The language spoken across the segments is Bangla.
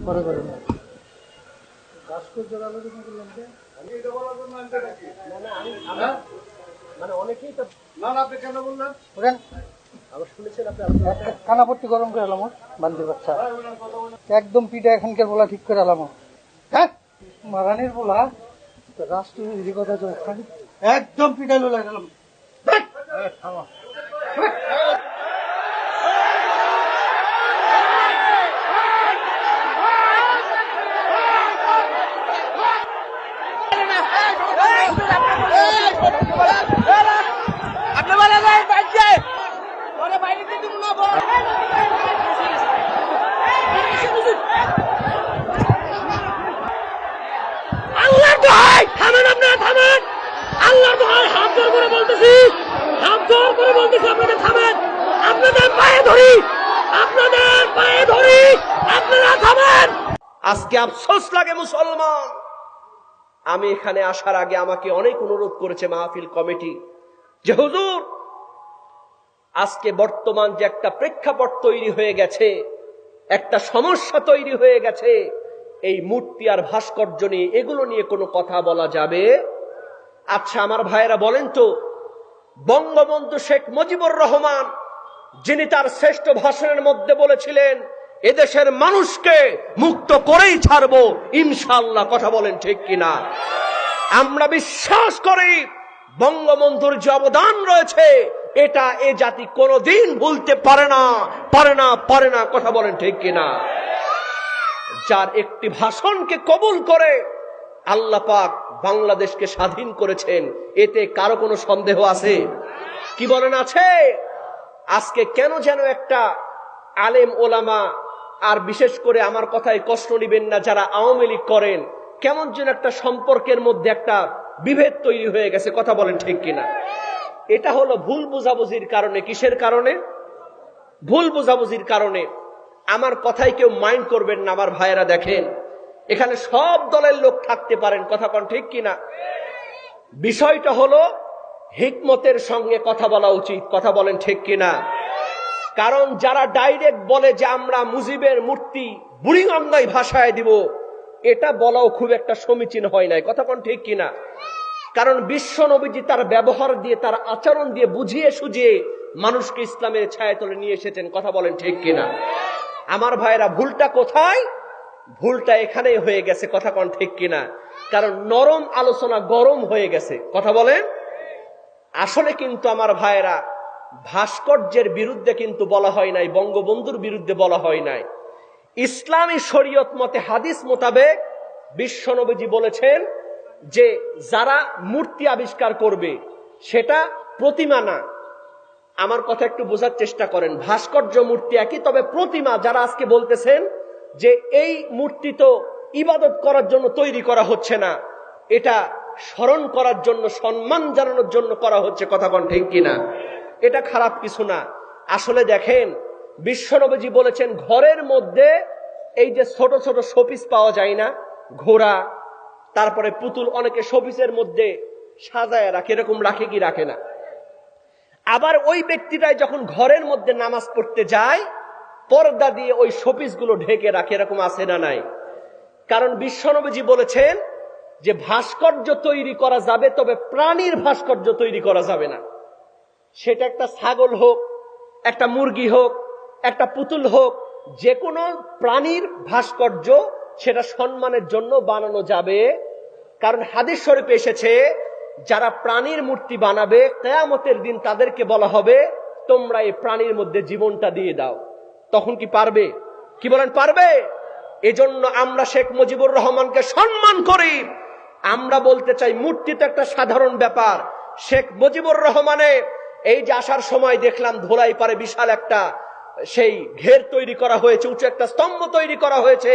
পরে করে কানাপট্টি গরম করে এলাম বান্দির বাচ্চা একদম পিঠা এখানকার বলা ঠিক করে এলাম। হ্যাঁ রানীর বলা রাষ্ট্রবিরোধী কথা একদম পিঠা লোলা গেলাম। আল্লাহর দোহাই থামেন, আপনারা থামেন। আল্লাহর দোহাই হাত জোর করে বলতেছি, হাত জোর করে বলতেছি, আপনাদের থামেন। আপনাদের পায়ে ধরি, আপনাদের পায়ে ধরি, আপনারা থামেন। আজকে আফসোস লাগে মুসলমান, আমি এখানে আসার আগে আমাকে অনেক অনুরোধ করেছে মাহফিল কমিটি যে হুজুর আজকে বর্তমান যে একটা প্রেক্ষাপট তৈরি হয়ে গেছে, একটা সমস্যা তৈরি হয়ে গেছে, এই মূর্তি আর ভাস্কর্য নিয়ে এগুলো নিয়ে কোনো কথা বলা যাবে? আচ্ছা আমার ভাইয়েরা বলেন তো, বঙ্গবন্ধু শেখ মুজিবুর রহমান যিনি তার শ্রেষ্ঠ ভাষণের মধ্যে বলেছিলেন এদেশের মানুষকে মুক্ত করেই ছাড়বো ইনশাআল্লাহ, কথা বলেন ঠিক কিনা? আমরা বিশ্বাস করি বঙ্গবন্ধুর যে অবদান রয়েছে এটা এ জাতি কোনোদিন ভুলতে পারে না, পারে না, পারে না, কথা বলেন ঠিক কিনা? যার একটি ভাষণকে কবুল করে আল্লাহ পাক বাংলাদেশকে স্বাধীন করেছেন, এতে কারো কোনো সন্দেহ আছে? কি বলেন আছে? আজকে কেন যেন একটা আলেম ওলামা, আর বিশেষ করে আমার কথায় কষ্ট নেবেন না যারা আওয়ামী লীগ করেন, কেমন যেন একটা সম্পর্কের মধ্যে একটা বিভেদ তৈরি হয়ে গেছে, কথা বলেন ঠিক কিনা? এটা হলো ভুল বোঝাবুঝির কারণে। কিসের কারণে? ভুল বোঝাবুঝির কারণে। আমার কথাই কেউ মাইন্ড করবেন না আমার ভাইয়েরা। দেখেন এখানে সব দলের লোক থাকতে পারেন, কথা কোন ঠিক কিনা? বিষয়টা হলো হিকমতের সঙ্গে কথা বলা উচিত, কথা বলেন ঠিক কিনা? কারণ যারা ডাইরেক্ট বলে যে আমরা মুজিবের মূর্তি বুড়িগঙ্গায় ভাসায় দিব, এটা বলাও খুব একটা সমীচীন হয় নাই, কথা কোন ঠিক কিনা? কারণ বিশ্ব নবীজি তার ব্যবহার দিয়ে, তার আচরণ দিয়ে বুঝিয়ে সুঝিয়ে মানুষকে ইসলামের ছায়াতলে নিয়ে এসেছেন, কথা বলেন ঠিক কিনা? আমার ভাইরা ভুলটা কোথায়? ভুলটা এখানেই হয়ে গেছে, কথা কোন ঠিক কিনা? কারণ নরম আলোচনা গরম হয়ে গেছে, কথা বলেন। আসলে কিন্তু আমার ভাইরা ভাস্কর্যের বিরুদ্ধে কিন্তু বলা হয় নাই, বঙ্গবন্ধুর বিরুদ্ধে বলা হয় নাই। ইসলামী শরীয়ত মতে হাদিস মোতাবেক বিশ্ব নবীজি বলেছেন যে যারা মূর্তি আবিষ্কার করবে সেটা প্রতিমা না। আমার কথা একটু বোঝার চেষ্টা করেন, ভাস্কর্য মূর্তি একই, তবে প্রতিমা যারা আজকে বলতেছেন যে এই মূর্তি তো ইবাদত করার জন্য তৈরি করা হচ্ছে না, এটা স্মরণ করার জন্য, সম্মান জানানোর জন্য করা হচ্ছে, কথা কোন ঠিক কিনা? এটা খারাপ কিছু না। আসলে দেখেন বিশ্বনবীজি বলেছেন ঘরের মধ্যে এই যে ছোট ছোট শোপিস পাওয়া যায় না, ঘোড়া, তারপরে পুতুল, অনেকে শোপিসের মধ্যে সাজায় রাখে, এরকম রাখে কি রাখে না? আবার ওই ব্যক্তিটাই যখন ঘরের মধ্যে নামাজ পড়তে যায় পর্দা দিয়ে ওই শোপিস গুলো ঢেকে রাখে, এরকম আছে না নাই? কারণ বিশ্বনবীজি বলেছেন যে ভাস্কর্য তৈরি করা যাবে, তবে প্রাণীর ভাস্কর্য তৈরি করা যাবে না। সেটা একটা ছাগল হোক, একটা মুরগি হোক, একটা পুতুল হোক, যে কোনো প্রাণীর ভাস্কর্য সেটা সম্মানের জন্য বানানো যাবে। কারণ হাদিস শরীফে এসেছে যারা প্রাণীর মূর্তি বানাবে কিয়ামতের দিন তাদেরকে বলা হবে তোমরা এই প্রাণীর মধ্যে জীবনটা দিয়ে দাও। তখন কি পারবে? কি বলেন, পারবে? এজন্য আমরা শেখ মুজিবুর রহমানকে সম্মান করি। আমরা বলতে চাই মূর্তি তো একটা সাধারণ ব্যাপার। শেখ মুজিবুর রহমানে এই যে আসার সময় দেখলাম ধোলাই পারে বিশাল একটা সেই ঘের তৈরি করা হয়েছে, উঁচু একটা স্তম্ভ তৈরি করা হয়েছে।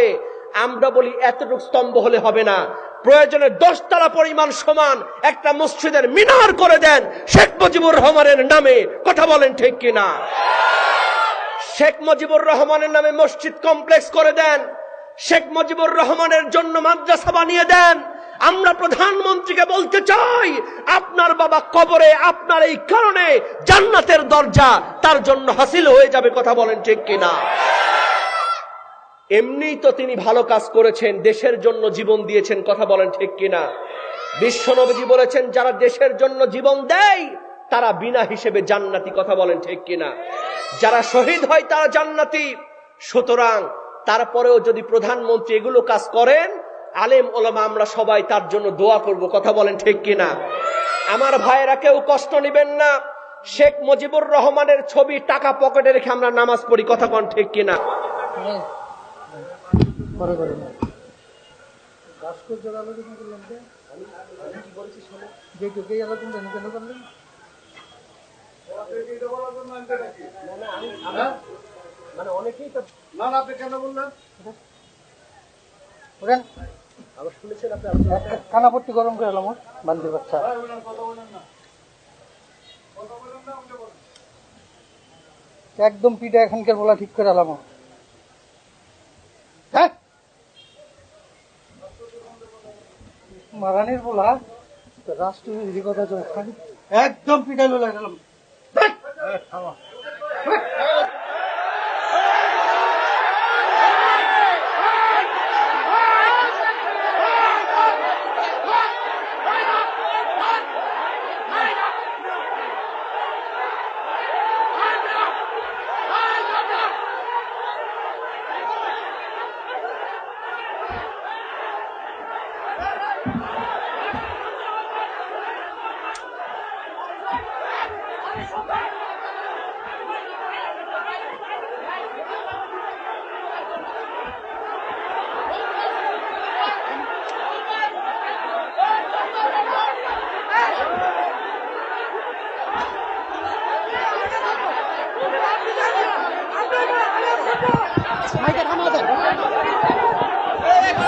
আমরা বলি এতটুকু স্তম্ভ হলে হবে না, প্রয়োজনে 10 তলা পরিমাণ সমান একটা মসজিদের মিনার করে দেন শেখ মুজিবুর রহমানের নামে, কথা বলেন ঠিক কিনা? শেখ মুজিবুর রহমানের নামে মসজিদ কমপ্লেক্স করে দেন, শেখ মুজিবুর রহমানের জন্য মাদ্রাসা বানিয়ে দেন। আমরা প্রধানমন্ত্রীকে বলতে চাই আপনার বাবা কবরে আপনার এই কারণে জান্নাতের দরজা তার জন্য হাসিল হয়ে যাবে, কথা বলেন ঠিক কিনা? এমনিই তো তিনি ভালো কাজ করেছেন, দেশের জন্য জীবন দিয়েছেন, কথা বলেন ঠিক কিনা? বিশ্বনবীজি বলেছেন যারা দেশের জন্য জীবন দেয় তারা বিনা হিসেবে জান্নাতি, কথা বলেন ঠিক কিনা? যারা শহীদ হয় তারা জান্নাতি। সুতরাং তারপরেও যদি প্রধানমন্ত্রী এগুলো কাজ করেন, আলেম ওলামা আমরা সবাই তার জন্য দোয়া করব, কথা বলেন ঠিক কিনা? আমার ভাইয়েরা কেউ কষ্ট নেবেন না। শেখ মুজিবুর রহমানের ছবি টাকা পকেটে রেখে আমরা নামাজ পড়ি, কথা বলেন ঠিক কিনা? পরে করে না ভাস্কর্যের আলোচনা করলাম যে আমি কি বলছি শোনো, যেটুকুই আলোচনা কেন করলেন? মানে অনেকেই তো না আপনি কেন বললেন? আবার শুনেছেন আপনি কানাপট্টি গরম করে এলাম বান্দির বাচ্চা। একদম পিঠা এখানকার বলা ঠিক করে এলাম। হ্যাঁ মারানির বলা রাষ্ট্রবিরোধী কথা যখন একদম পিঠা লোলা গেলাম।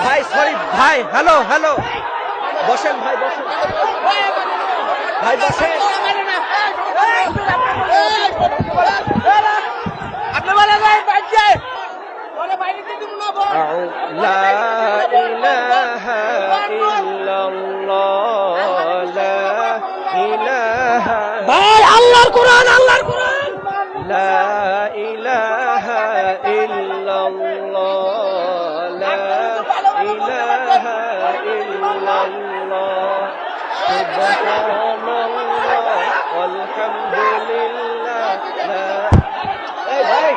ভাই সরি ভাই, হ্যালো হ্যালো, বসেন ভাই, বসেন ভাই, বসেন। লা ইলাহা ইল্লাল্লাহ, লা ইলাহা, ভাই আল্লাহর কোরআন, আল্লাহর কোরআন। লা ইলাহা ইল্লাল্লাহ, লা ইলাহা ইল্লাল্লাহ, সুবহানাল্লাহ আলহামদুলিল্লাহ, এই ভাই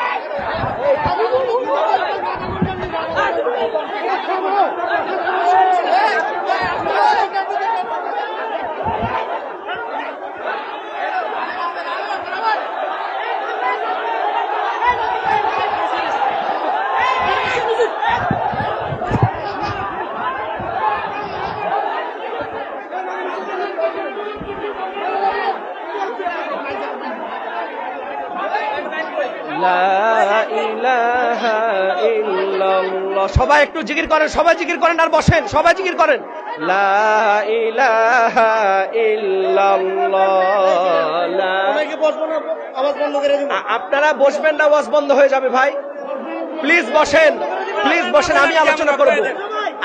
সবাই একটু জিকির করেন, সবাই জিকির করেন আর বসেন, সবাই জিকির করেন। লা ইলাহা ইল্লাল্লাহ। আপনারা বসবেন না, আওয়াজ বন্ধ হয়ে যাবে ভাই। প্লিজ বসেন, প্লিজ বসেন, আমি আলোচনা করব।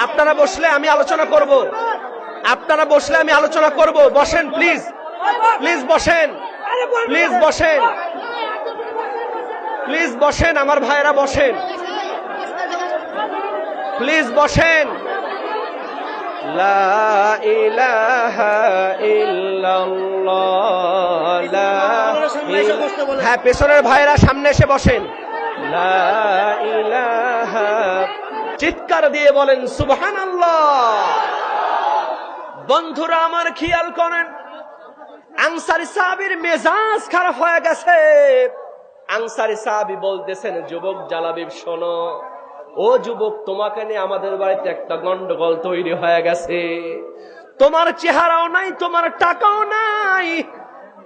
আপনারা বসলে আমি আলোচনা করব, আপনারা বসলে আমি আলোচনা করব। বসেন প্লিজ, প্লিজ বসেন, প্লিজ বসেন, প্লিজ বসেন, আমার ভাইয়েরা বসেন, প্লিজ বসেন। লা ইলাহা ইল্লাল্লাহ, লা ইলাহা, হ্যাঁ পেছনের ভাইয়েরা সামনে এসে বসেন। লা ইলাহা, চিৎকার দিয়ে বলেন সুবহানাল্লাহ। বন্ধুরা আমার খেয়াল করেন, আনসারী সাহাবীর মেজাজ খারাপ হয়ে গেছে। আনসারী সাহাবী বলতেছেন, যুবক জালাবিব শোনো, ও যুবক, তোমাকে নিয়ে আমাদের বাড়িতে একটা গন্ডগোল তৈরি হয়ে গেছে। তোমার চেহারাও নাই, তোমার টাকাও নাই,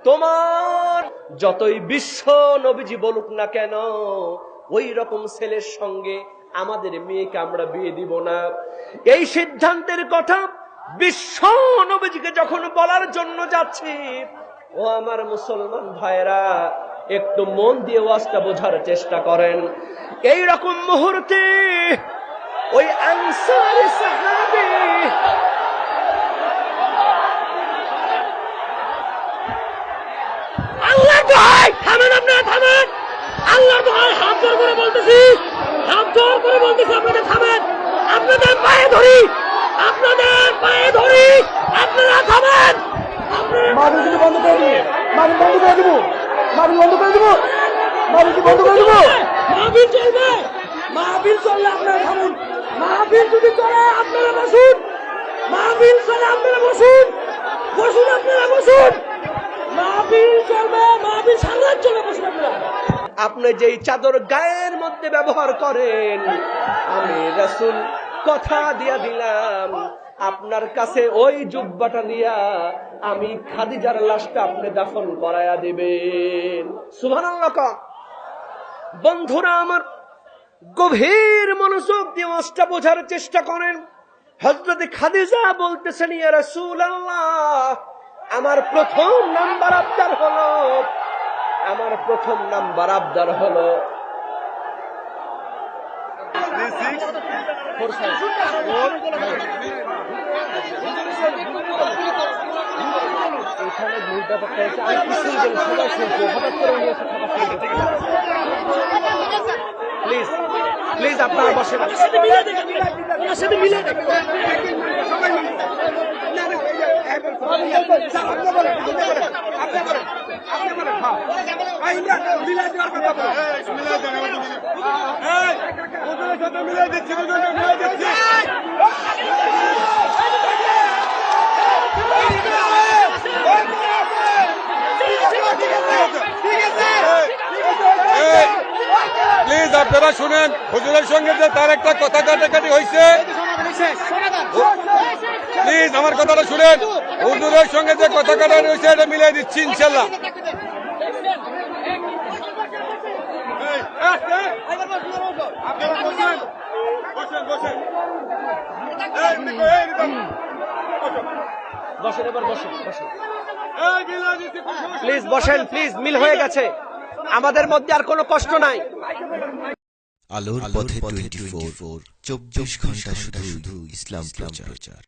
তোমার যতই বিশ্ব নবীজি বলুক না কেন ওই রকম ছেলের সঙ্গে আমাদের মেয়েকে আমরা বিয়ে দিব না। এই সিদ্ধান্তের কথা বিশ্ব নবীজিকে যখন বলার জন্য যাচ্ছি, ও আমার মুসলমান ভাইরা, একটু মন দিয়ে ওয়াজটা বোঝার চেষ্টা করেন। এই রকম মুহূর্তে ওই আনসারী সাহাবী আল্লাহর দোহাই থামেন, আপনারা থামেন। আল্লাহর দোহাই হাত জোর করে বলতেছি, হাত জোর করে বলতেছি ধরি, আপনাদের পায়ে ধরি, আপনারা থামেন। মাহফিল কিন্তু বন্ধ করে দিব, মাহফিল বন্ধ করে দিব, মাহফিল বন্ধ করে দিব, মাহফিল কি বন্ধ করে দিব? মাহফিল চলবে, মাহফিল চললে আপনারা থামুন, মাহফিল যদি চলে আপনারা বসুন, মাহফিল চলে আপনারা বসুন, বসুন আপনারা বসুন, মাহফিল চলবে, মাহফিল সারা চলে বসুন আপনারা। আপনি যেই চাদর গায়ের মধ্যে ব্যবহার করেন, আমি রাসূল কথা দিয়া দিলাম আপনার কাছে ওই জুব্বাটা দিয়া আমি খাদিজার লাশটা আপনি দাফন করায়া দিবেন। সুবহানাল্লাহ। বন্ধুরা আমার, গভীর মনোযোগ দিয়ে ওয়াজটা বোঝার চেষ্টা করেন। হযরত খাদিজা বলতেছেন, ইয়া রাসূলুল্লাহ, আমার প্রথম নাম্বার আবদার হলো, আমার প্রথম নাম্বার আবদার হলো এখানে মূল ব্যাপারটা হচ্ছে আমি কিছু সবাই শুনছি, হঠাৎ করে উনি এসে খাবার খেয়ে গেছে। প্লিজ প্লিজ আপনারা বসেন। প্লিজ আপনারা শুনেন, হুজুরের সঙ্গে যে তার একটা কথা কাটাকাটি হয়েছে, প্লিজ আমার কথাটা শুনেন। হুজুরের সঙ্গে যে কথা কাটাকাটি হয়েছে এটা মিলিয়ে দিচ্ছি ইনশাল্লাহ। বসেন, এবার বসেন, বসেন প্লিজ, বসেন প্লিজ। মিল হয়ে গেছে, আমাদের মধ্যে আর কোনো কষ্ট নাই। আলোর পথে 24 24 ঘন্টা শুধু ইসলাম প্রচার।